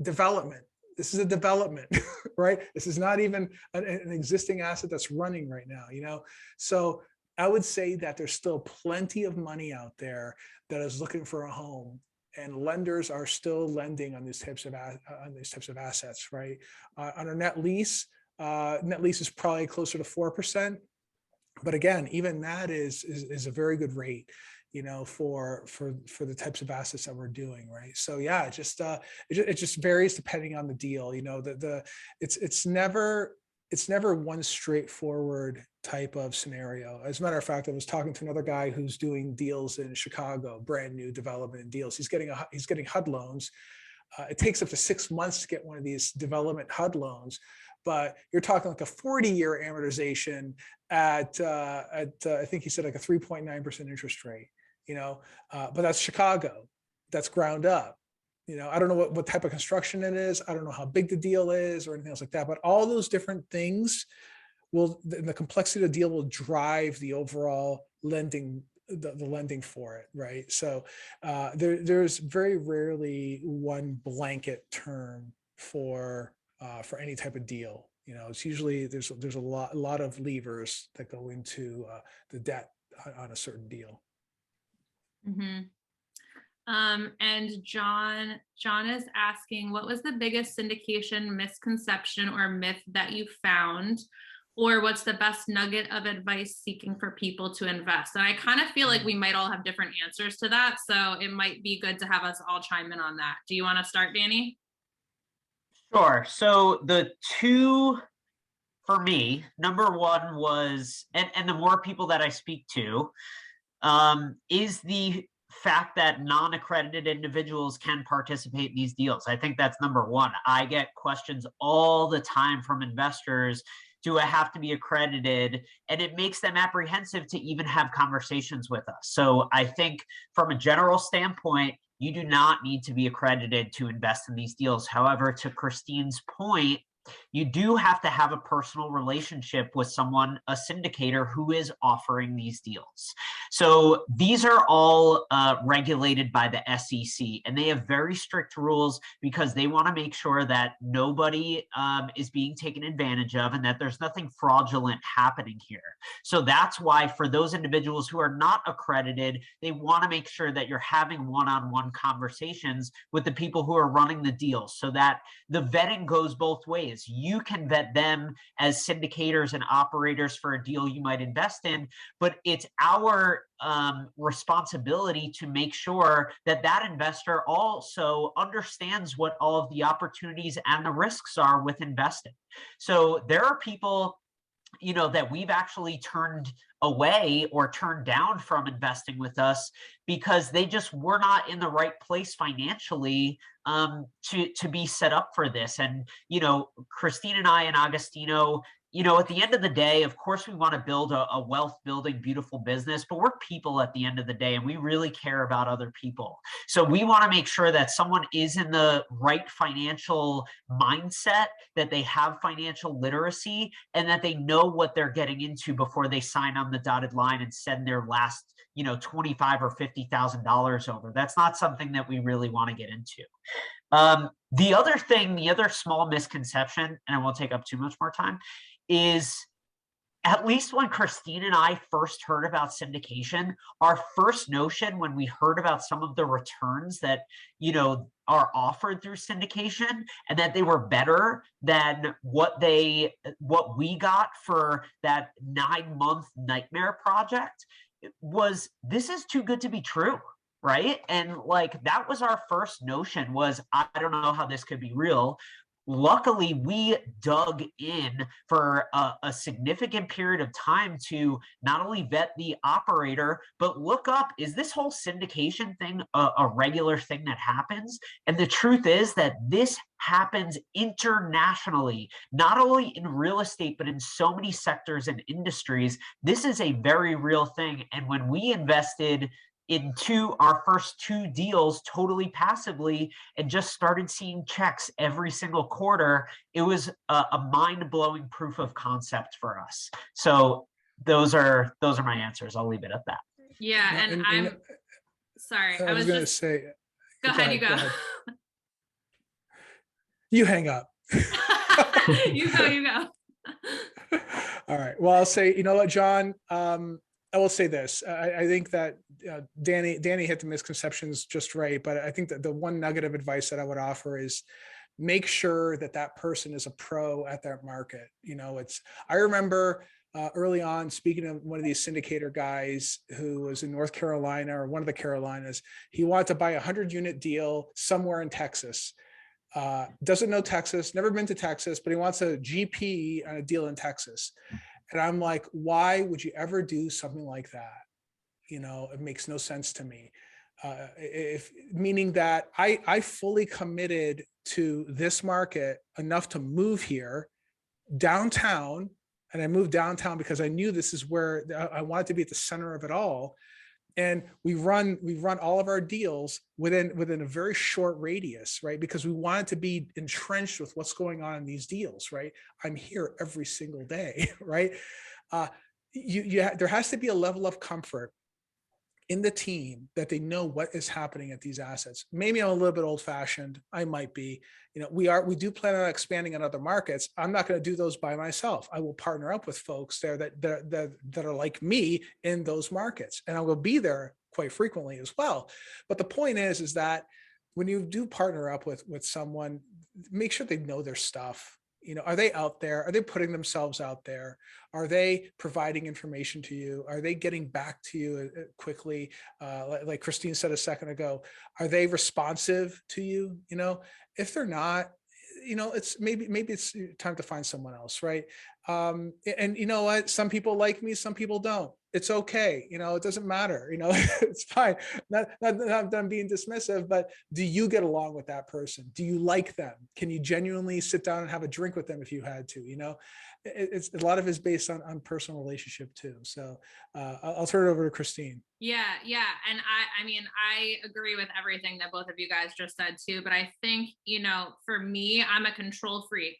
development. this is a development, right? This is not even an existing asset that's running right now, So I would say that there's still plenty of money out there that is looking for a home, and lenders are still lending on these types of assets, right? On a net lease is probably closer to 4%, but again, even that is a very good rate, for the types of assets that we're doing, right? So yeah, it just varies depending on the deal. It's never one straightforward type of scenario. As a matter of fact, I was talking to another guy who's doing deals in Chicago, brand new development deals. He's getting HUD loans. It takes up to 6 months to get one of these development HUD loans, but you're talking like a 40-year amortization at I think he said like a 3.9% interest rate. But that's Chicago. That's ground up. I don't know what type of construction it is. I don't know how big the deal is or anything else like that. But all those different things the complexity of the deal will drive the overall lending, the lending for it, right? So there's very rarely one blanket term for any type of deal. It's usually there's a lot of levers that go into the debt on a certain deal. Mm-hmm. And John is asking, what was the biggest syndication misconception or myth that you found, or what's the best nugget of advice seeking for people to invest? And I kind of feel like we might all have different answers to that, so it might be good to have us all chime in on that. Do you want to start, Danny? Sure. So the two for me, number one was, and the more people that I speak to, is the fact that non-accredited individuals can participate in these deals. I think that's number one. I get questions all the time from investors. Do I have to be accredited? And it makes them apprehensive to even have conversations with us. So I think from a general standpoint, you do not need to be accredited to invest in these deals. However, to Christine's point, you do have to have a personal relationship with someone, a syndicator, who is offering these deals. So these are all regulated by the SEC, and they have very strict rules because they want to make sure that nobody is being taken advantage of and that there's nothing fraudulent happening here. So that's why for those individuals who are not accredited, they want to make sure that you're having one-on-one conversations with the people who are running the deals so that the vetting goes both ways. You can vet them as syndicators and operators for a deal you might invest in, but it's our responsibility to make sure that that investor also understands what all of the opportunities and the risks are with investing. So there are people that we've actually turned away or turned down from investing with us because they just were not in the right place financially to be set up for this. And, Christine and I and Agostino, at the end of the day, of course, we want to build a wealth building, beautiful business, but we're people at the end of the day, and we really care about other people. So we want to make sure that someone is in the right financial mindset, that they have financial literacy, and that they know what they're getting into before they sign on the dotted line and send their last, $25,000 or $50,000 over. That's not something that we really want to get into. The other small misconception, and I won't take up too much more time, is at least when Christine and I first heard about syndication, our first notion when we heard about some of the returns that, are offered through syndication and that they were better than what we got for that 9-month nightmare project was, this is too good to be true. Right. And that was our first notion was, I don't know how this could be real. Luckily, we dug in for a significant period of time to not only vet the operator, but look up, is this whole syndication thing a regular thing that happens? And the truth is that this happens internationally, not only in real estate, but in so many sectors and industries. This is a very real thing. And when we invested into our first 2 deals totally passively and just started seeing checks every single quarter, it was a mind-blowing proof of concept for us. So those are my answers. I'll leave it at that. Yeah, and I'm sorry. I was going to say. Go ahead. You go. You hang up. You go. All right. Well, I'll say, you know what, John, I will say this. I think that Danny hit the misconceptions just right. But I think that the one nugget of advice that I would offer is make sure that that person is a pro at that market. You know, I remember early on speaking to one of these syndicator guys who was in North Carolina or one of the Carolinas. He wanted to buy a 100-unit deal somewhere in Texas. Doesn't know Texas, never been to Texas, but he wants a GP on a deal in Texas. And I'm like, why would you ever do something like that? You know, it makes no sense to me. Meaning that I fully committed to this market enough to move here downtown. And I moved downtown because I knew this is where I wanted to be at the center of it all. And we run all of our deals within a very short radius, right? Because we wanted to be entrenched with what's going on in these deals, right? I'm here every single day, right? There has to be a level of comfort in the team that they know what is happening at these assets. Maybe I'm a little bit old fashioned. I might be, you know, we do plan on expanding in other markets. I'm not going to do those by myself. I will partner up with folks there that are like me in those markets. And I will be there quite frequently as well. But the point is that when you do partner up with someone, make sure they know their stuff. You know, are they out there? Are they putting themselves out there? Are they providing information to you? Are they getting back to you quickly? Like Christine said a second ago, are they responsive to you? You know, if they're not, you know, it's maybe it's time to find someone else, right? And you know what? Some people like me, some people don't. It's okay. You know, it doesn't matter. You know, it's fine. Not that I'm being dismissive, but do you get along with that person? Do you like them? Can you genuinely sit down and have a drink with them if you had to? You know, it's a lot of it is based on personal relationship too. So I'll turn it over to Christine. Yeah. And I mean, I agree with everything that both of you guys just said too, but I think, you know, for me, I'm a control freak.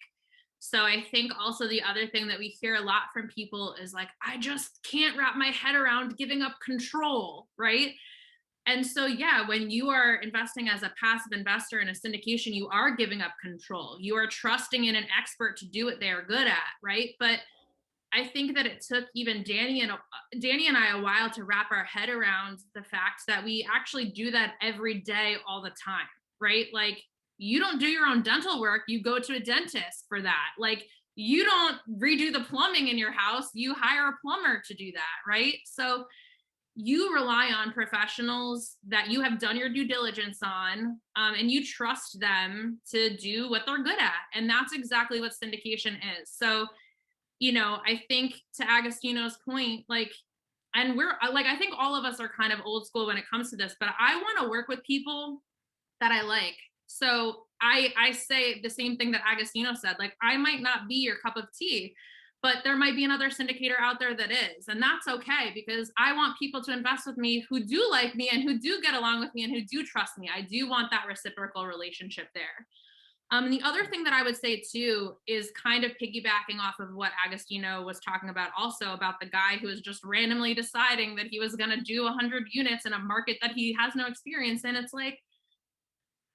So I think also the other thing that we hear a lot from people is like, I just can't wrap my head around giving up control, right? And so, yeah, when you are investing as a passive investor in a syndication, you are giving up control. You are trusting in an expert to do what they are good at, right? But I think that it took even Danny and I a while to wrap our head around the fact that we actually do that every day, all the time, right? Like, you don't do your own dental work, you go to a dentist for that. Like, you don't redo the plumbing in your house, you hire a plumber to do that, right? So you rely on professionals that you have done your due diligence on, and you trust them to do what they're good at. And that's exactly what syndication is. So, you know, I think to Agostino's point, like, and we're like, I think all of us are kind of old school when it comes to this, but I want to work with people that I like. So I say the same thing that Agostino said, like, I might not be your cup of tea, but there might be another syndicator out there that is, and that's okay, because I want people to invest with me who do like me and who do get along with me and who do trust me. I do want that reciprocal relationship there. The other thing that I would say too is kind of piggybacking off of what Agostino was talking about, also about the guy who was just randomly deciding that he was going to do 100 units in a market that he has no experience in. It's like,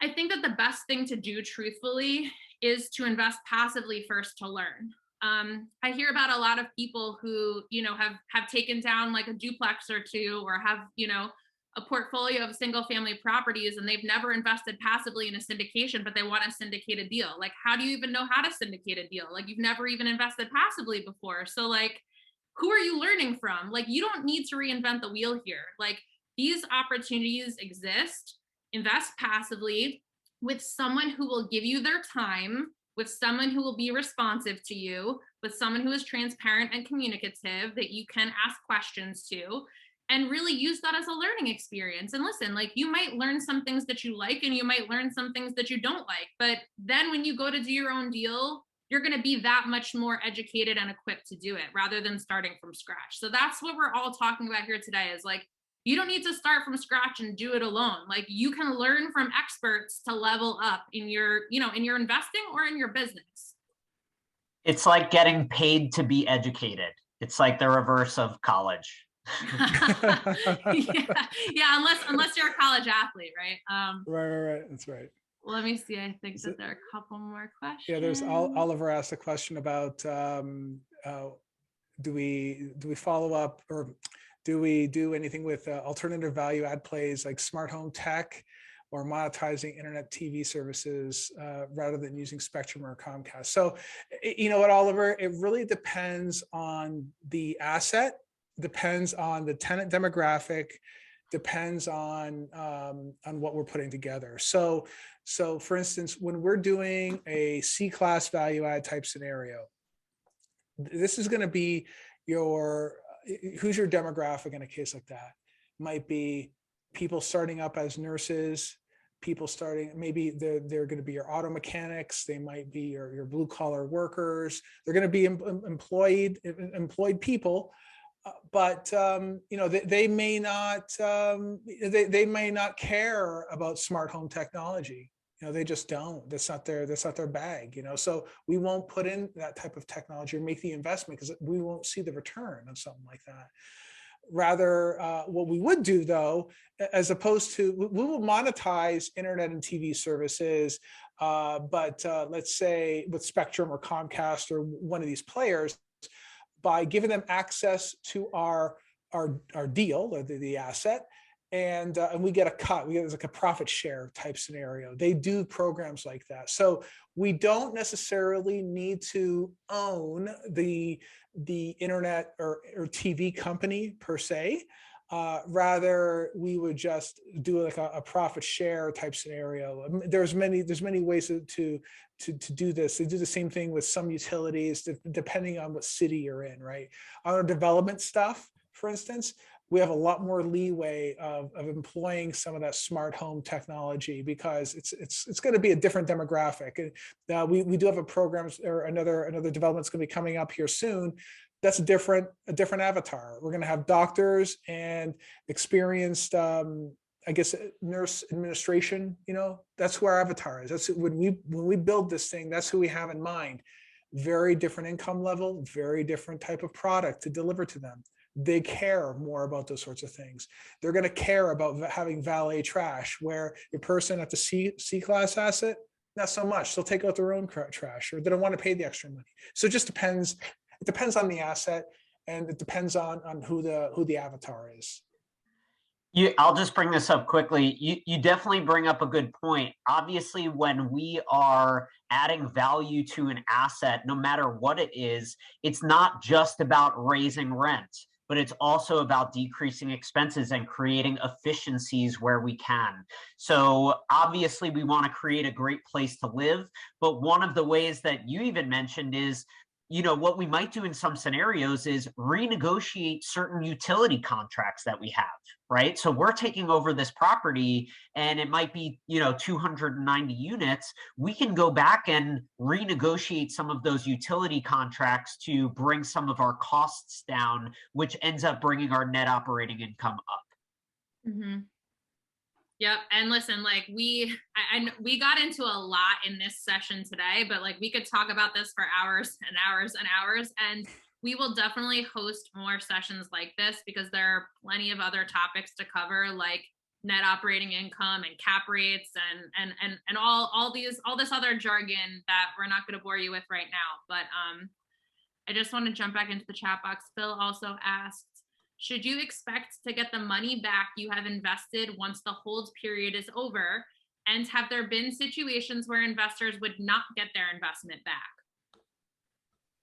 I think that the best thing to do, truthfully, is to invest passively first to learn. I hear about a lot of people who, you know, have taken down like a duplex or two, or have, you know, a portfolio of single family properties, and they've never invested passively in a syndication, but they want to syndicate a deal. Like, how do you even know how to syndicate a deal? Like, you've never even invested passively before. So like, who are you learning from? Like, you don't need to reinvent the wheel here. Like, these opportunities exist. Invest passively with someone who will give you their time, with someone who will be responsive to you, with someone who is transparent and communicative that you can ask questions to, and really use that as a learning experience. And listen, like, you might learn some things that you like, and you might learn some things that you don't like, but then when you go to do your own deal, you're going to be that much more educated and equipped to do it, rather than starting from scratch. So that's what we're all talking about here today, is like, you don't need to start from scratch and do it alone. Like, you can learn from experts to level up in your, you know, in your investing or in your business. It's like getting paid to be educated. It's like the reverse of college. yeah, unless you're a college athlete, right? Right. That's right. Let me see. I think that there are a couple more questions. Yeah, there's Oliver asked a question about do we follow up, or do we do anything with alternative value add plays like smart home tech or monetizing internet TV services rather than using Spectrum or Comcast? So, you know what, Oliver, it really depends on the asset, depends on the tenant demographic, depends on what we're putting together. So for instance, when we're doing a C-class value add type scenario, this is going to be who's your demographic in a case like that? Might be people starting up as nurses, people starting, maybe they're going to be your auto mechanics, they might be your blue collar workers, they're going to be employed people, but you know, they may not care about smart home technology. You know, they just don't. That's not their bag. You know, so we won't put in that type of technology or make the investment because we won't see the return on something like that. Rather, what we would do though, as opposed to, we will monetize internet and TV services, but let's say with Spectrum or Comcast or one of these players, by giving them access to our deal or the asset, and we get a cut. We get like a profit share type scenario. They do programs like that. So we don't necessarily need to own the internet or TV company per se. Rather, we would just do like a profit share type scenario. There's many ways to do this. They do the same thing with some utilities, depending on what city you're in, right? On our development stuff, for instance, we have a lot more leeway of employing some of that smart home technology because it's going to be a different demographic. We do have a program, or another development's going to be coming up here soon. That's a different avatar. We're going to have doctors and experienced, I guess, nurse administration. You know, that's who our avatar is. That's when we build this thing. That's who we have in mind. Very different income level, very different type of product to deliver to them. They care more about those sorts of things. They're going to care about having valet trash, where your person at the C-class asset, not so much. They'll take out their own trash, or they don't want to pay the extra money. So it just depends. It depends on the asset, and it depends on who the avatar is. I'll just bring this up quickly. You definitely bring up a good point. Obviously, when we are adding value to an asset, no matter what it is, it's not just about raising rent, but it's also about decreasing expenses and creating efficiencies where we can. So obviously, we want to create a great place to live. But one of the ways that you even mentioned is, you know, what we might do in some scenarios is renegotiate certain utility contracts that we have, right? So we're taking over this property and it might be, you know, 290 units. We can go back and renegotiate some of those utility contracts to bring some of our costs down, which ends up bringing our net operating income up. Mm-hmm. Yep. And listen, like we got into a lot in this session today, but like we could talk about this for hours and hours and hours. And we will definitely host more sessions like this because there are plenty of other topics to cover, like net operating income and cap rates and all this other jargon that we're not going to bore you with right now. But I just want to jump back into the chat box. Phil also asked, should you expect to get the money back you have invested once the hold period is over? And have there been situations where investors would not get their investment back?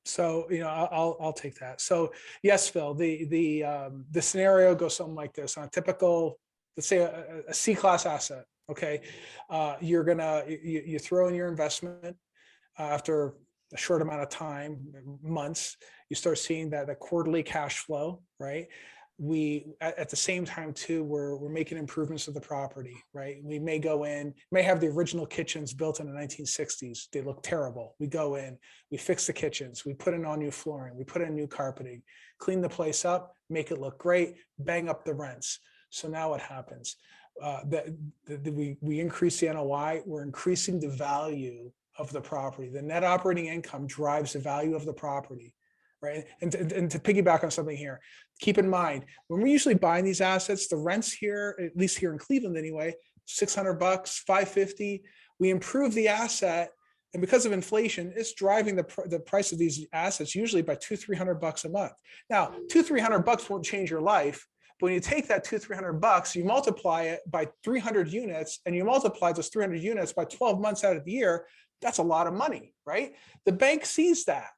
So, you know, I'll take that. So yes, Phil, the scenario goes something like this. On a typical, let's say a C-class asset, okay, you throw in your investment after a short amount of time, months, you start seeing that the quarterly cash flow, right? We at the same time too, we're making improvements to the property, right? We may go in, may have the original kitchens built in the 1960s. They look terrible. We go in, we fix the kitchens, we put in all new flooring, we put in new carpeting, clean the place up, make it look great, bang up the rents. So now what happens? We increase the NOI, we're increasing the value of the property. The net operating income drives the value of the property, right? And to piggyback on something here, keep in mind, when we're usually buying these assets, the rents here, at least here in Cleveland anyway, $600, $550, we improve the asset. And because of inflation, it's driving the price of these assets usually by $200-300 a month. Now, $200-300 won't change your life. But when you take that $200-300, you multiply it by 300 units, and you multiply those 300 units by 12 months out of the year, that's a lot of money, right? The bank sees that.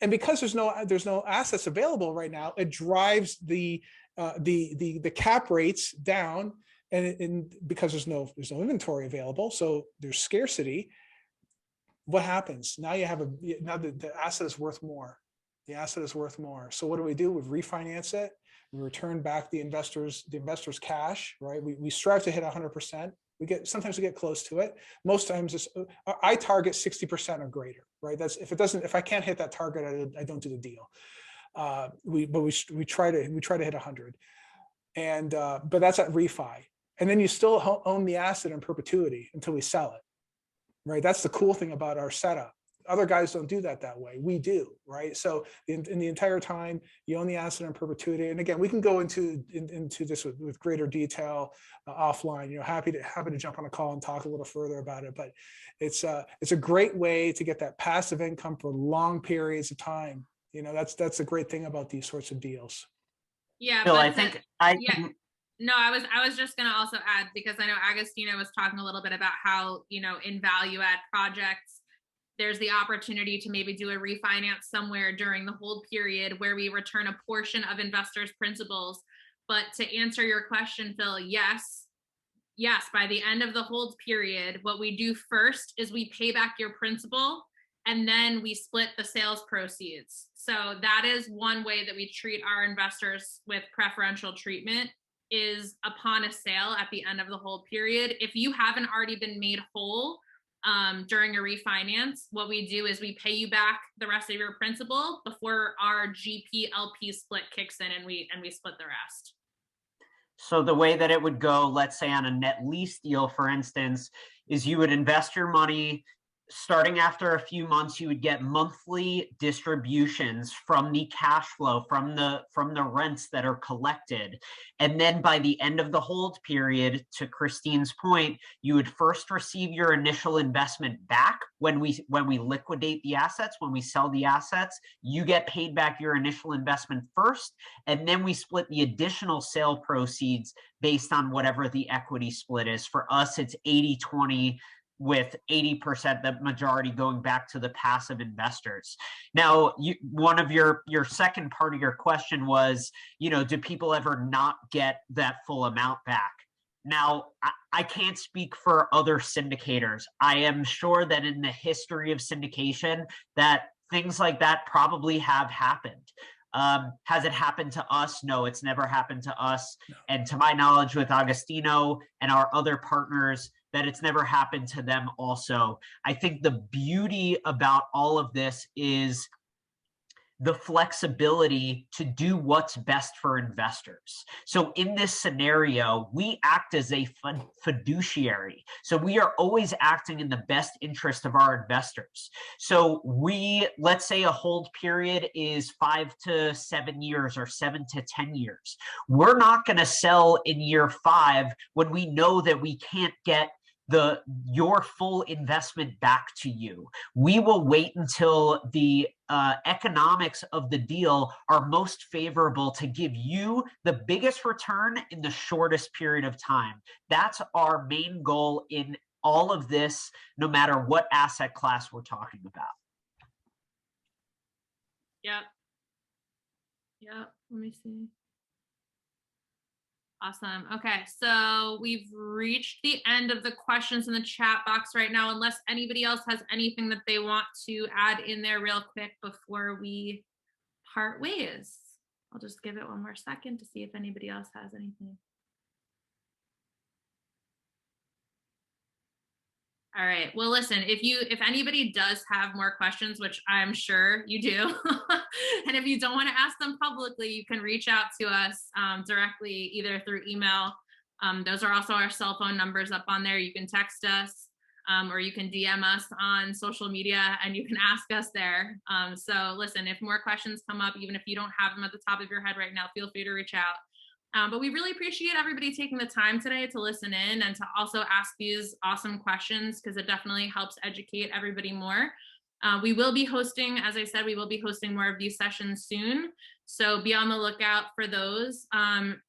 And because there's no assets available right now, it drives the cap rates down, and because there's no inventory available, so there's scarcity. What happens now? Now the asset is worth more. The asset is worth more. So what do? We refinance it. We return back the investors cash, right? We strive to hit 100%. Sometimes we get close to it. Most times I target 60% or greater, right? That's if I can't hit that target, I don't do the deal. We try to hit 100, and but that's at refi, and then you still own the asset in perpetuity until we sell it, right? That's the cool thing about our setup. Other guys don't do that way. We do, right? So in the entire time, you own the asset in perpetuity. And again, we can go into this with greater detail offline. Happy to jump on a call and talk a little further about it. But it's a great way to get that passive income for long periods of time. That's a great thing about these sorts of deals. Yeah, Bill, but no, I was just going to also add, because I know Agostino was talking a little bit about how, in value add projects, there's the opportunity to maybe do a refinance somewhere during the hold period where we return a portion of investors' principals. But to answer your question, Phil, yes, by the end of the hold period, what we do first is we pay back your principal, and then we split the sales proceeds. So that is one way that we treat our investors with preferential treatment, is upon a sale at the end of the hold period. If you haven't already been made whole during a refinance, what we do is we pay you back the rest of your principal before our GP LP split kicks in, and we split the rest. So the way that it would go, let's say on a net lease deal, for instance, is you would invest your money. Starting after a few months, you would get monthly distributions from the cash flow, from the rents that are collected. And then by the end of the hold period, to Christine's point, you would first receive your initial investment back when we liquidate the assets, when we sell the assets. You get paid back your initial investment first, and then we split the additional sale proceeds based on whatever the equity split is. For us, it's 80-20, with 80%, the majority, going back to the passive investors. Now, one of your second part of your question was, do people ever not get that full amount back? Now, I can't speak for other syndicators. I am sure that in the history of syndication, that things like that probably have happened. Has it happened to us? No, it's never happened to us. No. And to my knowledge, with Agostino and our other partners, that it's never happened to them also. I think the beauty about all of this is the flexibility to do what's best for investors. So in this scenario, we act as a fiduciary. So we are always acting in the best interest of our investors. So let's say a hold period is 5 to 7 years or 7 to 10 years. We're not going to sell in year 5 when we know that we can't get your full investment back to you. We will wait until the economics of the deal are most favorable to give you the biggest return in the shortest period of time. That's our main goal in all of this, no matter what asset class we're talking about. Yep. Let me see. Awesome. Okay, so we've reached the end of the questions in the chat box right now, unless anybody else has anything that they want to add in there real quick before we part ways. I'll just give it one more second to see if anybody else has anything. All right. Well, listen, if anybody does have more questions, which I'm sure you do, and if you don't want to ask them publicly, you can reach out to us directly, either through email. Those are also our cell phone numbers up on there. You can text us. or you can DM us on social media and you can ask us there. So listen, if more questions come up, even if you don't have them at the top of your head right now, feel free to reach out. But we really appreciate everybody taking the time today to listen in and to also ask these awesome questions, because it definitely helps educate everybody more. We will be hosting, as I said, we will be hosting more of these sessions soon. So be on the lookout for those.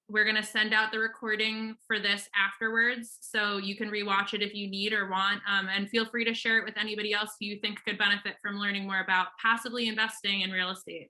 We're going to send out the recording for this afterwards, so you can rewatch it if you need or want, and feel free to share it with anybody else who you think could benefit from learning more about passively investing in real estate.